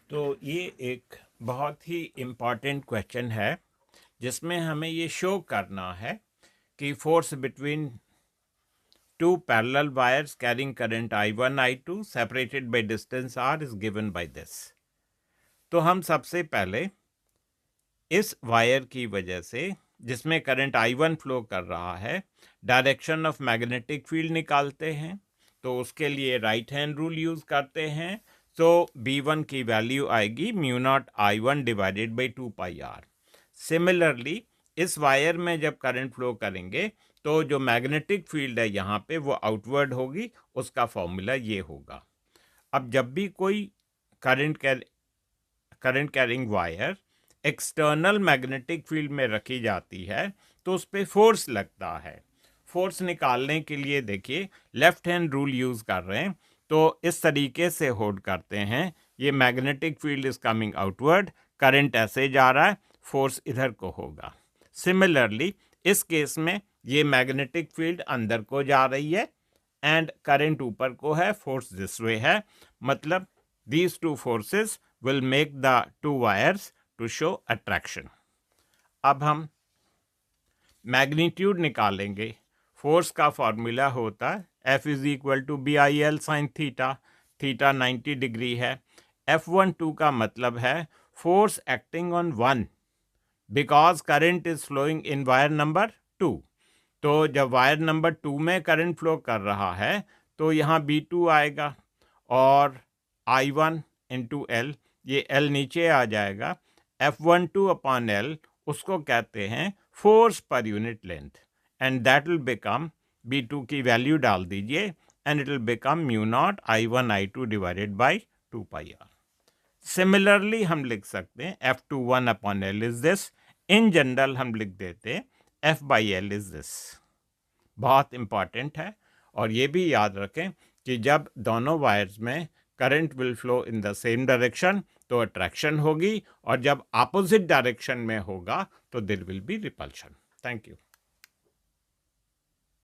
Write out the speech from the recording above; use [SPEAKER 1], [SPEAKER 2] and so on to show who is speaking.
[SPEAKER 1] तो ये एक बहुत ही इम्पॉर्टेंट क्वेश्चन है जिसमें हमें ये शो करना है कि force between two parallel wires carrying current I1, I2 separated by distance R is given by this. तो हम सबसे पहले इस वायर की वजह से जिसमें करंट I1 फ्लो कर रहा है डायरेक्शन ऑफ मैग्नेटिक फील्ड निकालते हैं। तो उसके लिए राइट हैंड रूल यूज करते हैं। तो B1 की वैल्यू आएगी mu naught I1 divided by 2πr। Similarly इस वायर में जब करंट फ्लो करेंगे तो जो मैग्नेटिक फील्ड है यहाँ पे वो आउटवर्ड होगी, उसका फॉर्मूला ये होगा। अब जब भी कोई current carrying wire external magnetic field में रखी जाती है तो उस पर फोर्स लगता है। फोर्स निकालने के लिए देखिए लेफ्ट हैंड रूल यूज कर रहे हैं, तो इस तरीके से होल्ड करते हैं। ये magnetic field is coming outward, current ऐसे जा रहा है, फोर्स इधर को होगा। सिमिलरली इस केस में ये मैग्नेटिक फील्ड अंदर को जा रही है एंड करंट ऊपर को है, फोर्स दिस वे है। मतलब these two forces will make the two wires to show attraction. अब हम मैग्नीट्यूड निकालेंगे। फोर्स का फॉर्मूला होता है F is equal to BIL sine theta, theta 90 degree है। F12 का मतलब है force acting on one because current is flowing in wire number 2। तो जब वायर नंबर 2 में करंट फ्लो कर रहा है तो यहाँ B2 आएगा और I1 इंटू L, ये L नीचे आ जाएगा। F12 अपॉन L उसको कहते हैं force per unit length and that will become B2 की वैल्यू डाल दीजिए and it will become mu naught I1 I2 divided by 2πr। Similarly हम लिख सकते हैं F21 upon L is this. In general हम लिख देते हैं F by L is this. बहुत इंपॉर्टेंट है। और ये भी याद रखें कि जब दोनों वायर्स में current will flow in the same direction तो अट्रैक्शन होगी, और जब अपोजिट डायरेक्शन में होगा तो there will be repulsion. Thank you.